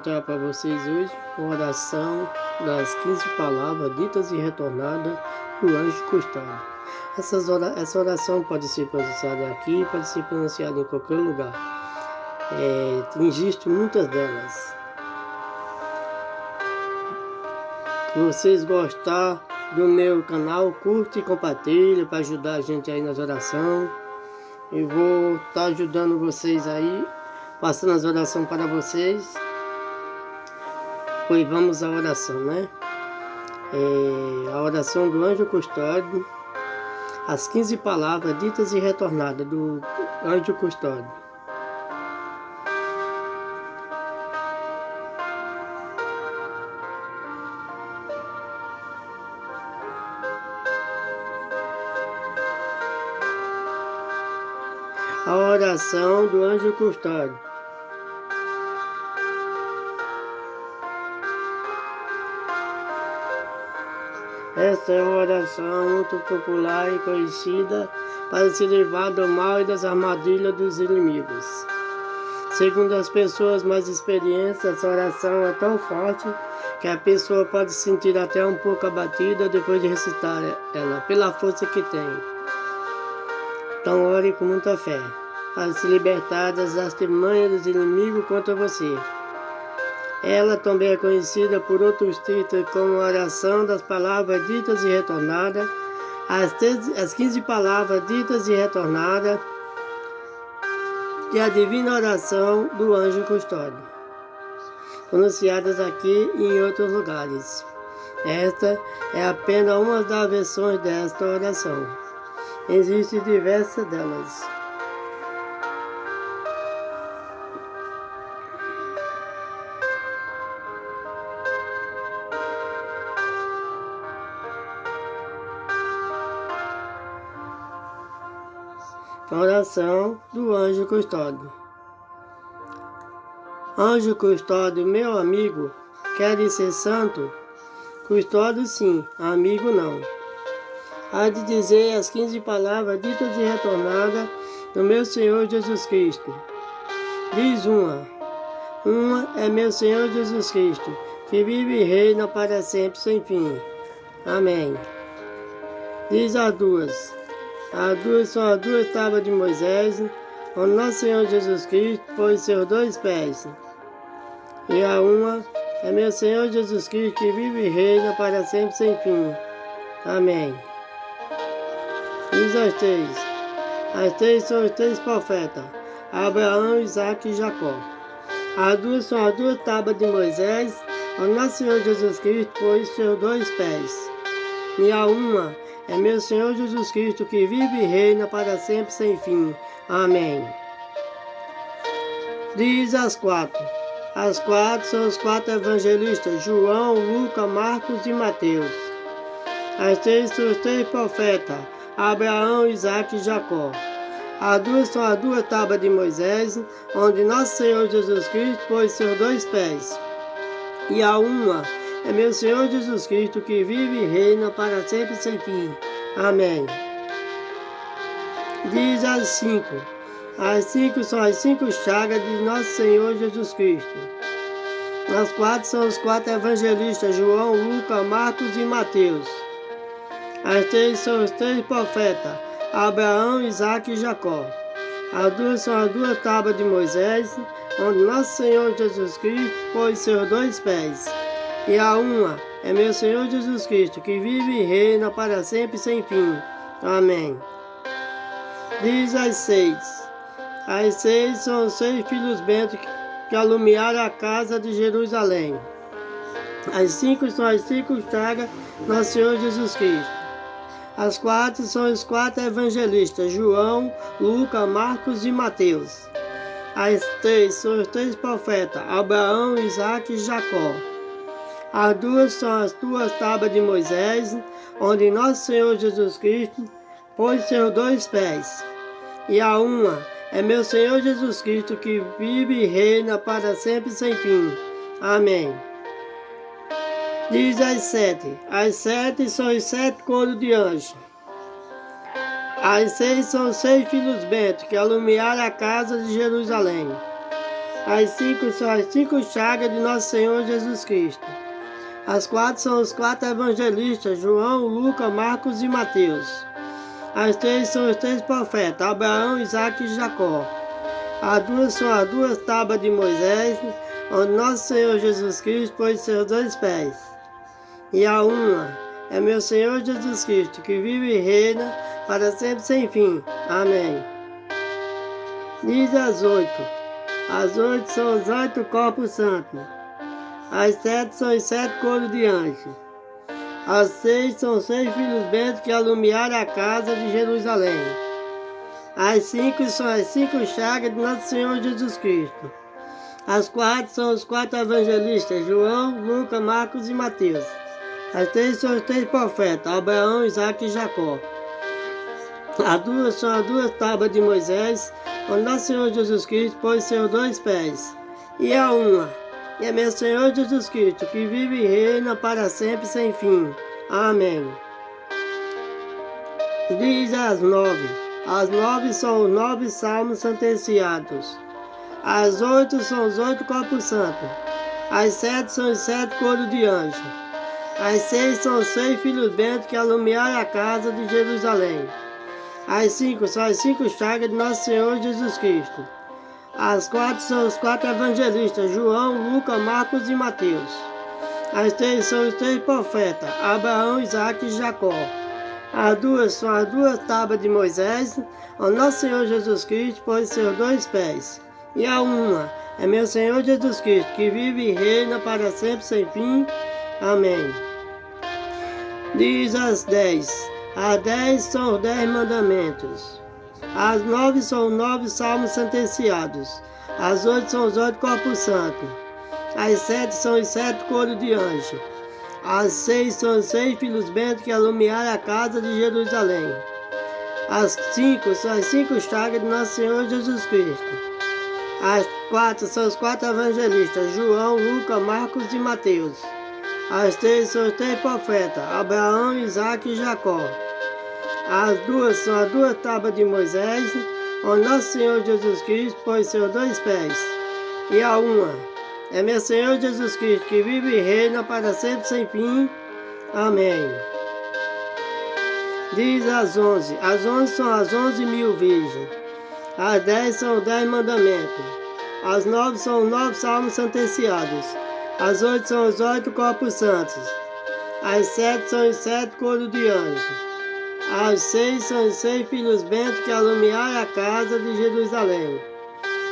Vou para vocês hoje uma oração das 15 palavras ditas e retornadas do anjo custódio. Essa oração pode ser pronunciada aqui, pode ser pronunciada em qualquer lugar. Existem muitas delas. Se vocês gostarem do meu canal, curte e compartilha para ajudar a gente aí nas orações. Eu vou estar ajudando vocês aí, passando as orações para vocês. Pois vamos à oração, né? A oração do anjo custódio, as 15 palavras ditas e retornadas do anjo custódio. A oração do anjo custódio. Esta é uma oração muito popular e conhecida para se livrar do mal e das armadilhas dos inimigos. Segundo as pessoas mais experientes, essa oração é tão forte que a pessoa pode se sentir até um pouco abatida depois de recitar ela, pela força que tem. Então ore com muita fé, para se libertar das artimanhas dos inimigos contra você. Ela também é conhecida por outros títulos como a oração das palavras ditas e retornadas, as 15 palavras ditas e retornadas e a divina oração do anjo custódio, pronunciadas aqui e em outros lugares. Esta é apenas uma das versões desta oração. Existem diversas delas. Oração do anjo custódio. Anjo custódio, meu amigo, queres ser santo? Custódio sim, amigo não. Há de dizer as 15 palavras ditas e retornadas do meu Senhor Jesus Cristo. Diz uma é meu Senhor Jesus Cristo, que vive e reina para sempre sem fim. Amém. Diz as duas são as duas tábuas de Moisés, onde nosso Senhor Jesus Cristo pôs seus dois pés. E a uma é meu Senhor Jesus Cristo, que vive e reina para sempre sem fim. Amém. Diz as três. As três são os três profetas, Abraão, Isaque e Jacó. As duas são as duas tábuas de Moisés, onde nosso Senhor Jesus Cristo pôs seus dois pés. E a uma é meu Senhor Jesus Cristo, que vive e reina para sempre sem fim. Amém. Diz as quatro. As quatro são os quatro evangelistas, João, Lucas, Marcos e Mateus. As três são os três profetas, Abraão, Isaque e Jacó. As duas são as duas tábuas de Moisés, onde nosso Senhor Jesus Cristo pôs seus dois pés. E a uma é meu Senhor Jesus Cristo, que vive e reina para sempre sem fim. Amém. Diz as cinco. As cinco são as 5 chagas de nosso Senhor Jesus Cristo. As quatro são os 4 evangelistas, João, Lucas, Marcos e Mateus. As três são os 3 profetas, Abraão, Isaque e Jacó. As duas são as duas tábuas de Moisés, onde nosso Senhor Jesus Cristo pôs seus dois pés. E a uma é meu Senhor Jesus Cristo, que vive e reina para sempre sem fim. Amém. Diz as 6. As 6 são os 6 filhos bentos que alumiaram a casa de Jerusalém. As 5 são as 5 chagas do nosso Senhor Jesus Cristo. As 4 são os 4 evangelistas, João, Lucas, Marcos e Mateus. As 3 são os 3 profetas, Abraão, Isaque e Jacó. As duas são as 2 tábuas de Moisés, onde nosso Senhor Jesus Cristo pôs seus dois pés. E a uma é meu Senhor Jesus Cristo, que vive e reina para sempre sem fim. Amém. Diz as 7. As 7 são os 7 coros de anjos. As 6 são os 6 filhos bentos que alumiaram a casa de Jerusalém. As 5 são as 5 chagas de Nosso Senhor Jesus Cristo. As 4 são os 4 evangelistas, João, Lucas, Marcos e Mateus. As 3 são os 3 profetas, Abraão, Isaque e Jacó. As 2 são as 2 tábuas de Moisés, onde Nosso Senhor Jesus Cristo pôs seus 2 pés. E a uma é meu Senhor Jesus Cristo, que vive e reina para sempre sem fim. Amém. Diz as 8. As 8 são os 8 corpos santos. As 7 são os 7 coros de anjos. As 6 são os 6 filhos bentos que alumiaram a casa de Jerusalém. As 5 são as 5 chagas de Nosso Senhor Jesus Cristo. As 4 são os 4 evangelistas, João, Lucas, Marcos e Mateus. As 3 são os 3 profetas, Abraão, Isaque e Jacó. As 2 são as 2 tábuas de Moisés, onde Nosso Senhor Jesus Cristo pôs seus 2 pés. E a uma é meu Senhor Jesus Cristo, que vive e reina para sempre sem fim. Amém. Diz as 9. As 9 são os 9 salmos sentenciados. As 8 são os 8 corpos santos. As 7 são os 7 coros de anjos. As 6 são os 6 filhos bentos que alumiaram a casa de Jerusalém. As 5 são as 5 chagas de Nosso Senhor Jesus Cristo. As 4 são os 4 evangelistas, João, Lucas, Marcos e Mateus. As 3 são os 3 profetas, Abraão, Isaque e Jacó. As 2 são as 2 tábuas de Moisés, onde Nosso Senhor Jesus Cristo pôs seus 2 pés. E a uma é meu Senhor Jesus Cristo, que vive e reina para sempre sem fim. Amém. Diz as 10. As 10 são os 10 mandamentos. As 9 são os 9 salmos sentenciados. As 8 são os 8 corpos santos. As 7 são os 7 coros de anjo. As 6 são os 6 filhos bentos que alumiaram a casa de Jerusalém. As 5 são as 5 chagas de Nosso Senhor Jesus Cristo. As 4 são os 4 evangelistas, João, Lucas, Marcos e Mateus. As 3 são os 3 profetas, Abraão, Isaque e Jacó. As 2 são as 2 tábuas de Moisés, onde Nosso Senhor Jesus Cristo pôs seus 2 pés. E a uma é meu Senhor Jesus Cristo, que vive e reina para sempre sem fim. Amém. Diz as 11. As 11 são as 11.000 virgens. As 10 são os 10 mandamentos. As 9 são os 9 salmos sentenciados. As 8 são os 8 corpos santos. As 7 são os 7 coros de anjos. As 6 são os 6 filhos bentos que alumiaram a casa de Jerusalém.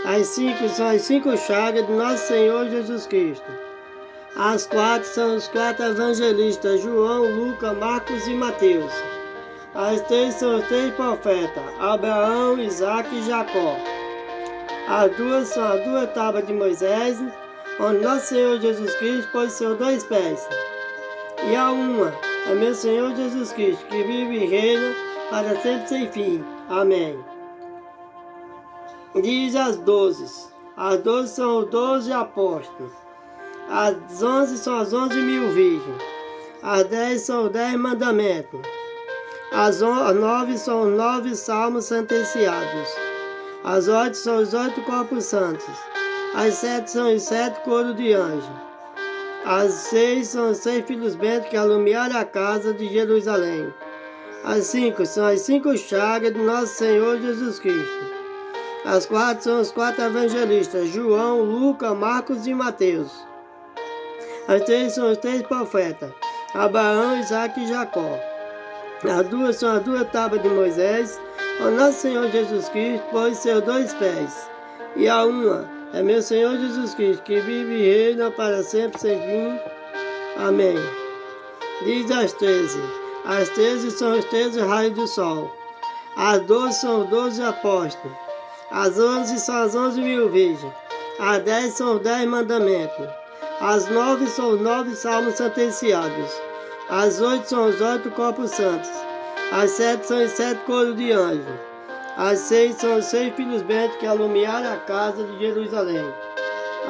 As 5 são as 5 chagas de Nosso Senhor Jesus Cristo. As 4 são os 4 evangelistas, João, Lucas, Marcos e Mateus. As 3 são os 3 profetas, Abraão, Isaque e Jacó. As 2 são as 2 tábuas de Moisés, onde Nosso Senhor Jesus Cristo pôs seus 2 pés. E a uma é meu Senhor Jesus Cristo, que vive e reina para sempre sem fim. Amém. Diz as 12. As 12 são os 12 apóstolos. As 11 são as 11.000 virgens. As 10 são os 10 mandamentos. As 9 são os 9 salmos sentenciados. As 8 são os 8 corpos santos. As 7 são os 7 coros de anjo. As 6 são os 6 filhos bentos que alumiaram a casa de Jerusalém. As 5 são as 5 chagas de Nosso Senhor Jesus Cristo. As 4 são os 4 evangelistas, João, Lucas, Marcos e Mateus. As 3 são os 3 profetas, Abraão, Isaque e Jacó. As 2 são as 2 tábuas de Moisés, onde Nosso Senhor Jesus Cristo pôs seus 2 pés. E a uma é meu Senhor Jesus Cristo, que vive e reina para sempre sem fim. Amém. Diz as 13. As 13 são os 13 raios do sol. As 12 são os 12 apóstolos. As 11 são as 11.000 virgens. As 10 são os 10 mandamentos. As 9 são os 9 salmos sentenciados. As 8 são os 8 corpos santos. As 7 são os 7 coros de anjos. As 6 são os 6 filhos bentos que alumiaram a casa de Jerusalém.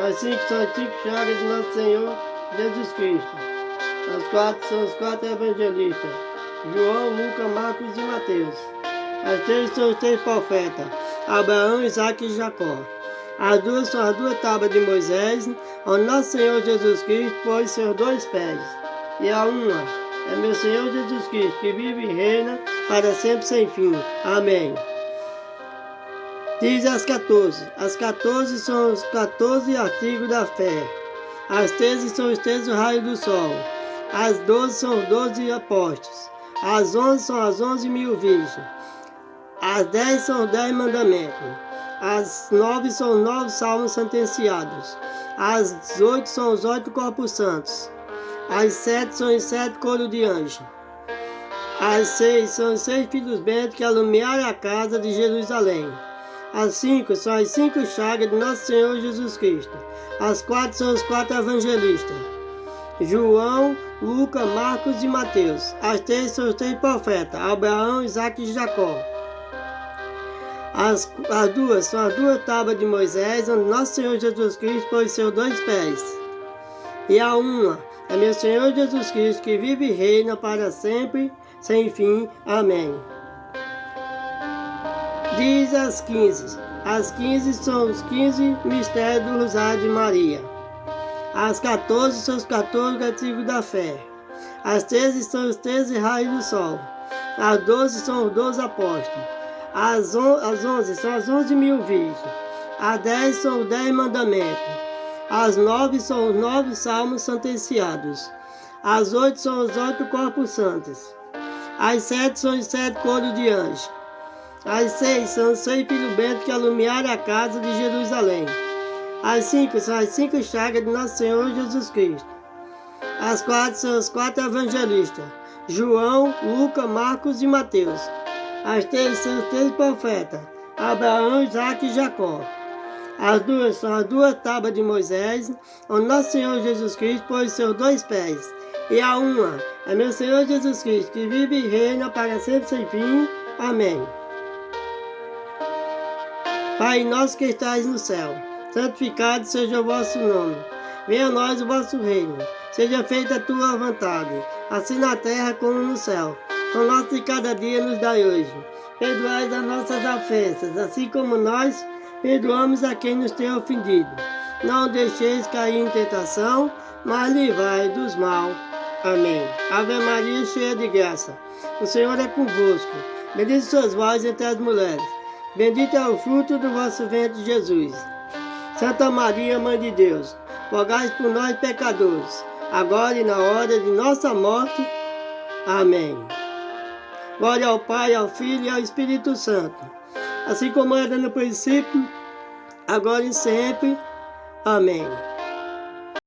As 5 são as 5 chagas de Nosso Senhor Jesus Cristo. As 4 são os 4 evangelistas, João, Lucas, Marcos e Mateus. As 3 são os 3 profetas, Abraão, Isaque e Jacó. As duas são as duas tábuas de Moisés, onde nosso Senhor Jesus Cristo pôs seus dois pés. E a uma é meu Senhor Jesus Cristo, que vive e reina para sempre sem fim. Amém. Diz as 14. As 14 são os 14 artigos da fé. As 13 são os 13 raios do sol. As 12 são os 12 apóstolos. As 11 são as 11.000 virgens. As 10 são os 10 mandamentos. As 9 são os 9 salmos sentenciados. As 8 são os 8 corpos santos. As 7 são os 7 coros de anjos. As 6 são os 6 filhos bentos que alumiaram a casa de Jerusalém. As 5 são as 5 chagas de nosso Senhor Jesus Cristo. As 4 são os 4 evangelistas: João, Lucas, Marcos e Mateus. As 3 são os 3 profetas: Abraão, Isaque e Jacó. As 2 são as 2 tábuas de Moisés, onde nosso Senhor Jesus Cristo pôs seus 2 pés. E a uma é meu Senhor Jesus Cristo, que vive e reina para sempre, sem fim. Amém. Diz as 15. As 15 são os 15 mistérios do Rosário de Maria. As 14 são os 14 artigos da fé. As 13 são os 13 raios do sol. As 12 são os 12 apóstolos. As 11 são as 11.000 virgens. As 10 são os 10 mandamentos. As 9 são os 9 salmos sentenciados. As 8 são os 8 corpos santos. As 7 são os 7 coros de anjos. As 6 são os 6 filhos bentos que alumiaram a casa de Jerusalém. As 5 são as 5 chagas de nosso Senhor Jesus Cristo. As 4 são os 4 evangelistas: João, Lucas, Marcos e Mateus. As 3 são os 3 profetas: Abraão, Isaque e Jacó. As 2 são as 2 tábuas de Moisés, onde nosso Senhor Jesus Cristo pôs seus 2 pés. E a uma é meu Senhor Jesus Cristo, que vive e reina para sempre sem fim. Amém. Pai nosso que estais no céu, santificado seja o vosso nome. Venha a nós o vosso reino. Seja feita a tua vontade, assim na terra como no céu. O nosso de cada dia nos dai hoje. Perdoai as nossas ofensas, assim como nós perdoamos a quem nos tem ofendido. Não deixeis cair em tentação, mas livrai dos mal. Amém. Ave Maria, cheia de graça, o Senhor é convosco. Bendita sois vós entre as mulheres. Bendito é o fruto do vosso ventre, Jesus. Santa Maria, Mãe de Deus, rogai por nós, pecadores, agora e na hora de nossa morte. Amém. Glória ao Pai, ao Filho e ao Espírito Santo, assim como era no princípio, agora e sempre. Amém.